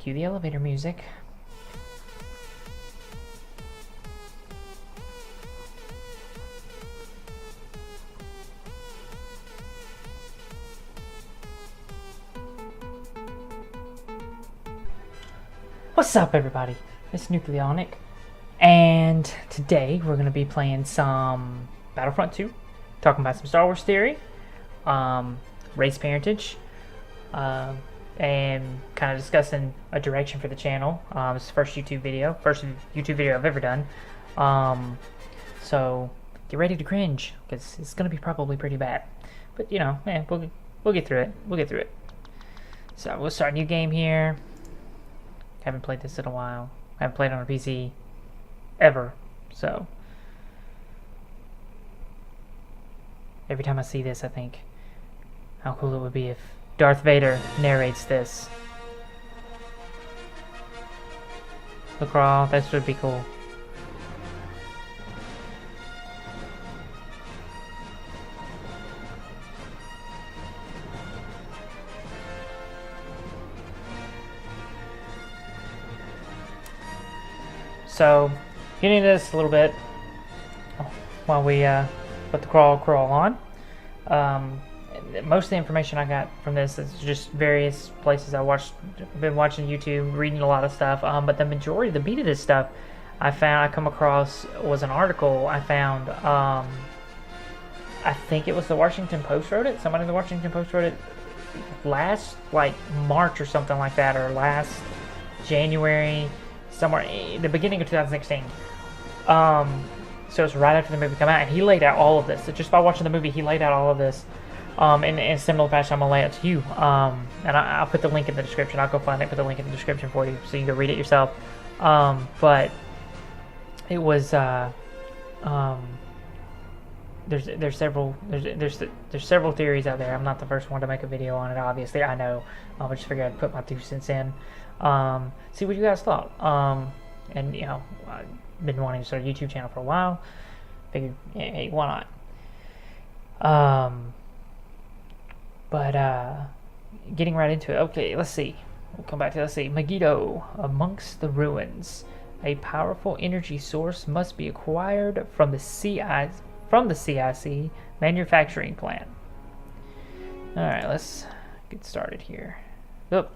Cue the elevator music. What's up, everybody? It's Nucleonic, and today we're going to be playing some Battlefront 2, talking about some Star Wars theory, race parentage, and kind of discussing a direction for the channel. It's the first YouTube video I've ever done, so get ready to cringe, because it's going to be probably pretty bad, but you know, man, we'll get through it. So we'll start a new game here. Haven't played this in a while. I haven't played on a PC ever, so every time I see this I think how cool it would be if Darth Vader narrates this. Look, raw, that would be cool. So, getting into this a little bit while we let the crawl on. Most of the information I got from this is just various places I've been watching YouTube, reading a lot of stuff. But the majority, the beat of this stuff, I come across was an article I found. I think it was the Washington Post wrote it. Somebody in the Washington Post wrote it last March or something like that, or last January. Somewhere the beginning of 2016. So it's right after the movie came out, and he laid out all of this. So just by watching the movie, he laid out all of this in a similar fashion. I'm gonna lay it to you, and I'll put the link in the description. I'll go find it, put the link in the description for you, so you can read it yourself. But it was there's several theories out there. I'm not the first one to make a video on it, obviously. I know. I just figured I'd put my 2 cents in. See what you guys thought. And you know, I've been wanting to start a YouTube channel for a while. Figured, yeah, hey, why not? But getting right into it. Okay, let's see. We'll come back to Megiddo, amongst the ruins. A powerful energy source must be acquired from the CIC manufacturing plant. All right, let's get started here. Oop.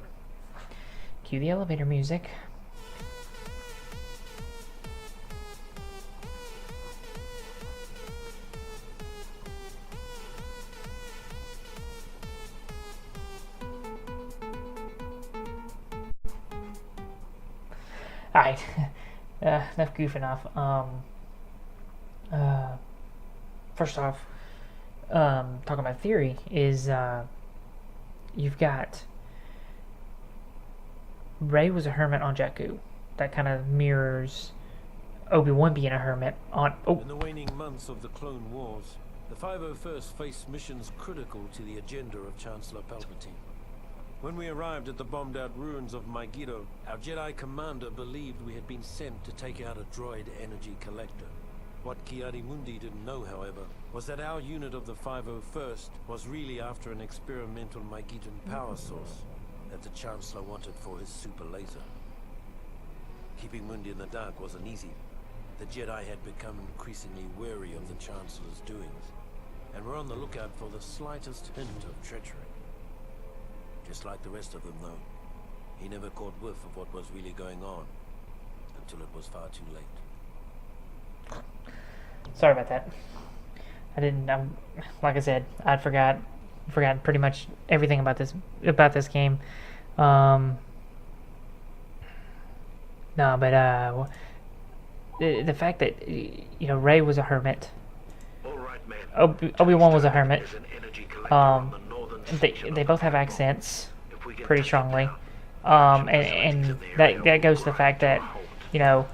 Cue the elevator music. Alright, enough goofing off. First off, talking about theory is you've got Rey was a hermit on Jakku. That kind of mirrors Obi-Wan being a hermit on... In the waning months of the Clone Wars, the 501st faced missions critical to the agenda of Chancellor Palpatine. When we arrived at the bombed-out ruins of Megiddo, our Jedi commander believed we had been sent to take out a droid energy collector. What Ki-Adi-Mundi didn't know, however, was that our unit of the 501st was really after an experimental Megiddan power source that the Chancellor wanted for his super laser. Keeping Mundi in the dark wasn't easy. The Jedi had become increasingly wary of the Chancellor's doings, and were on the lookout for the slightest hint of treachery. Just like the rest of them, though, he never caught whiff of what was really going on, until it was far too late. Sorry about that. I didn't, like I said, I'd forgotten pretty much everything about this game. No, but the fact that you know Rey was a hermit, Obi-Wan was a hermit. They both have accents pretty strongly, and that goes to the fact that you know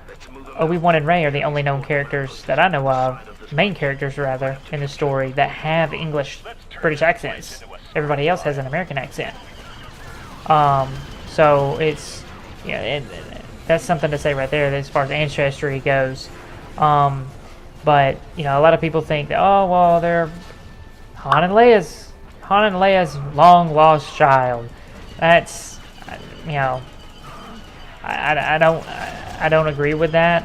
Obi-Wan and Rey are the only known characters that I know of, main characters rather, in the story that have English British accents. Everybody else has an American accent. So it's, you know, and that's something to say right there as far as ancestry goes. But you know, a lot of people think that, oh well, they're Han and Leia's long lost child. That's, you know, I don't agree with that.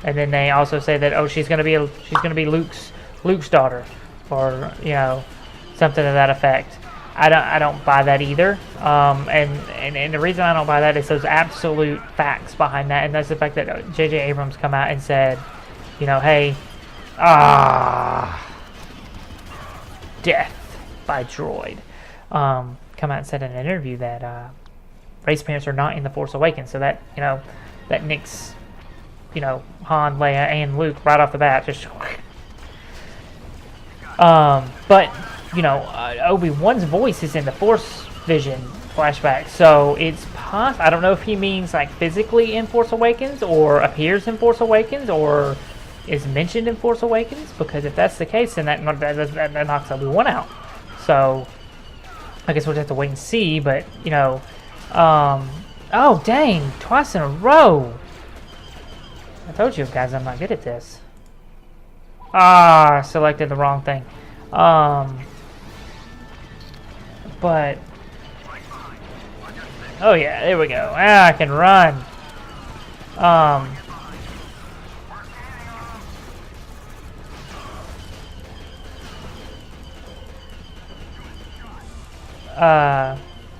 And then they also say that, oh, she's gonna be Luke's daughter, or something to that effect. I don't buy that either. And the reason I don't buy that is those absolute facts behind that, and that's the fact that J.J. Abrams come out and said, hey, death by droid. Come out and said in an interview that Rey's parents are not in The Force Awakens, so that that nicks Han, Leia, and Luke right off the bat. Just but Obi-Wan's voice is in the Force Vision flashback, so it's I don't know if he means like physically in Force Awakens, or appears in Force Awakens, or is mentioned in Force Awakens, because if that's the case, then that knocks Obi-Wan out. So I guess we'll just have to wait and see. But oh dang, twice in a row. I told you guys I'm not good at this. I selected the wrong thing. But oh yeah, there we go. I can run.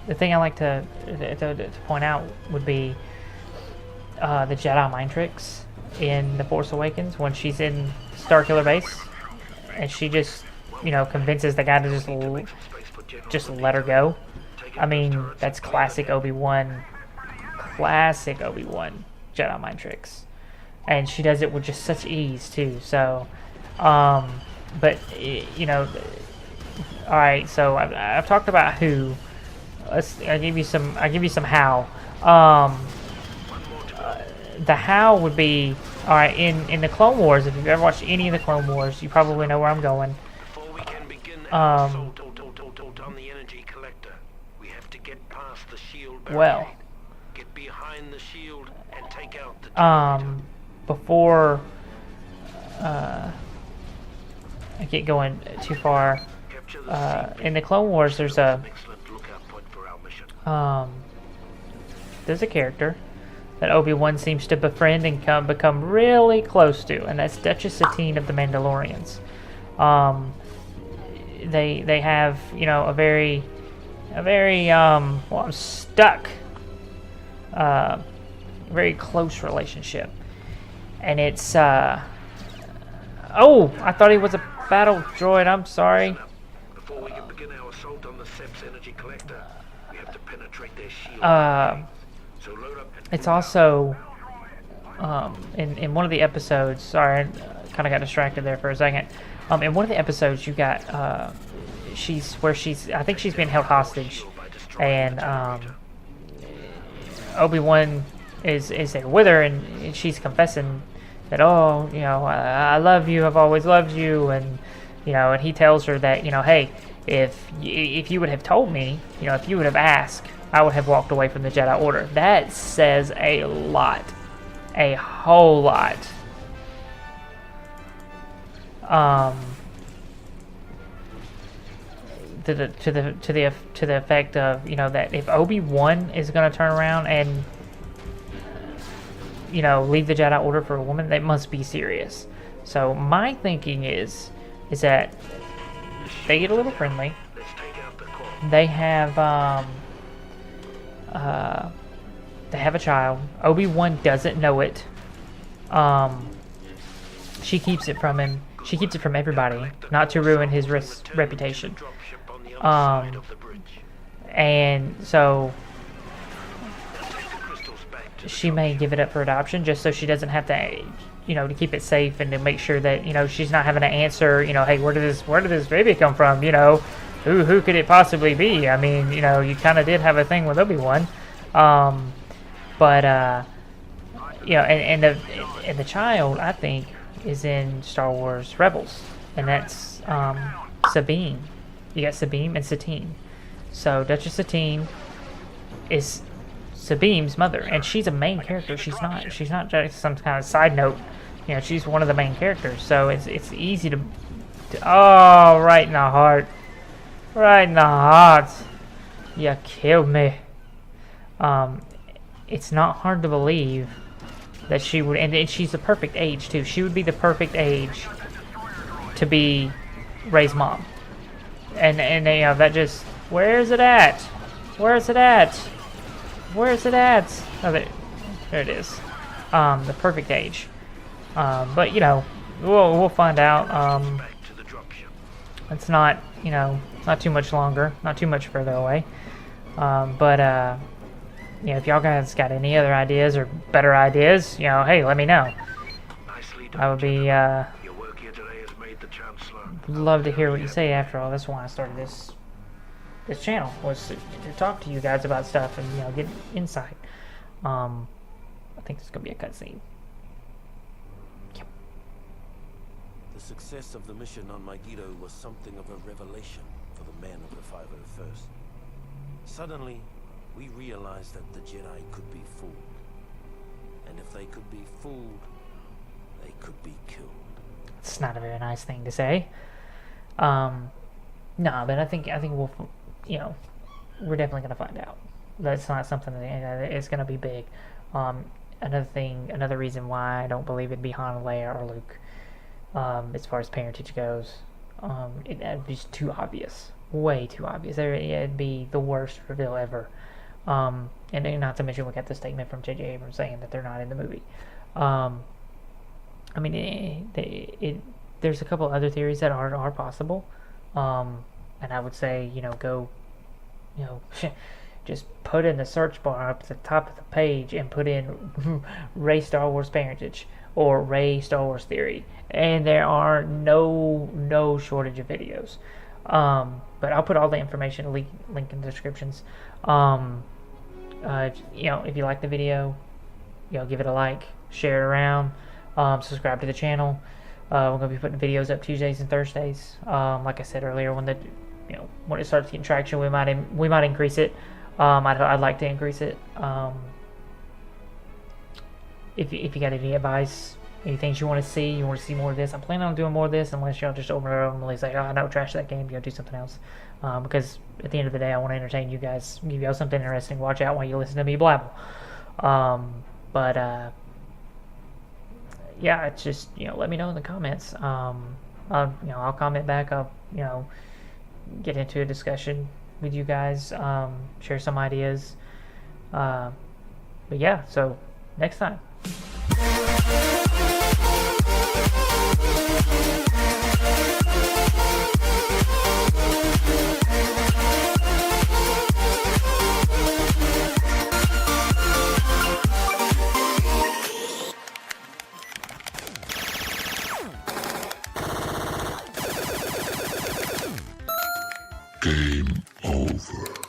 The thing I like to point out would be the Jedi mind tricks in The Force Awakens when she's in Starkiller Base, and she just convinces the guy to just let her go. I mean, that's classic Obi-Wan Jedi mind tricks, and she does it with just such ease too. So, but all right. So I've talked about who. I'll give you some how. The how would be, all right, in the Clone Wars. If you've ever watched any of the Clone Wars, you probably know where I'm going. Before we can begin our assault on the energy collector, we have to get past the shield barricade. Well, Get behind the shield and take out the generator. Before I get going too far, Capture the secret. in the Clone Wars, there's a Excellent lookout point for our mission. there's a character that Obi-Wan seems to befriend and become really close to, and that's Duchess Satine of the Mandalorians. They have a very well, I'm stuck. Very close relationship, and it's oh, I thought he was a battle droid. I'm sorry. Before we can begin our assault on the Sep's energy collector, we have to penetrate their shield. So load up and It's also in one of the episodes. Sorry, I kind of got distracted there for a second. In one of the episodes, you got I think she's being held hostage, and Obi-Wan is there with her, and she's confessing that, oh, I love you, I've always loved you, and and he tells her that, hey, if you would have told me, if you would have asked, I would have walked away from the Jedi Order. That says a lot, a whole lot. To the effect of that if Obi-Wan is going to turn around and leave the Jedi Order for a woman, that must be serious. So my thinking is that they get a little friendly. let's take out the core. They have a child. Obi-Wan doesn't know it. She keeps it from him. She keeps it from everybody, not to ruin his reputation. Dropship on the other side of the bridge. And so Take the crystals back to the she may give it up for adoption, just so she doesn't have to, to keep it safe, and to make sure that she's not having to answer, hey, where did this baby come from? Who could it possibly be? I mean, you kind of did have a thing with Obi-Wan, but and the child, I think, is in Star Wars Rebels, and that's Sabine. You got Sabine and Satine. So Duchess Satine is Sabine's mother, and she's a main character. She's not just some kind of side note. She's one of the main characters. So it's easy to oh, right in the heart. Right in the heart. You killed me. it's not hard to believe that she would, and she's the perfect age too. She would be the perfect age to be Rey's mom. And that just, where's it at? Where's it at? Where's it at? Oh, there it is. The perfect age. But you know, we'll find out. It's not, you know, not too much longer, not too much further away. But you know, if y'all guys got any other ideas or better ideas, you know, hey, let me know. I would be love to hear what you say. After all, that's why I started this channel, was to talk to you guys about stuff and, you know, get insight. I think there's gonna be a cutscene. Yep. The success of the mission on Megiddo was something of a revelation for the men of the 501st. Suddenly, we realized that the Jedi could be fooled. And if they could be fooled, they could be killed. It's not a very nice thing to say. No, but I think we'll, you know, we're definitely gonna find out. That's not something that it's gonna be big. Another reason why I don't believe it'd be Han, Leia, or Luke, as far as parentage goes, it'd be just too obvious, way too obvious. It'd be the worst reveal ever. And not to mention we got the statement from J.J. Abrams saying that they're not in the movie. I mean, there's a couple other theories that are possible, and I would say, you know, go, you know, just put in the search bar up at the top of the page and put in Rey Star Wars parentage or Rey Star Wars theory, and there are no shortage of videos. But I'll put all the information link in the descriptions. You know, if you like the video, you know, give it a like, share it around, subscribe to the channel. We're gonna be putting videos up Tuesdays and Thursdays. Like I said earlier, when it starts getting traction, we might increase it. I'd like to increase it. If you got any advice, any things you want to see more of this, I'm planning on doing more of this, unless y'all just overwhelmingly say, oh no, trash that game, do something else. Because at the end of the day, I want to entertain you guys, give y'all something interesting to watch out while you listen to me blabble. Yeah, it's just, you know, let me know in the comments. I'll comment back. I'll, you know, get into a discussion with you guys, share some ideas. But yeah, so next time. Game over.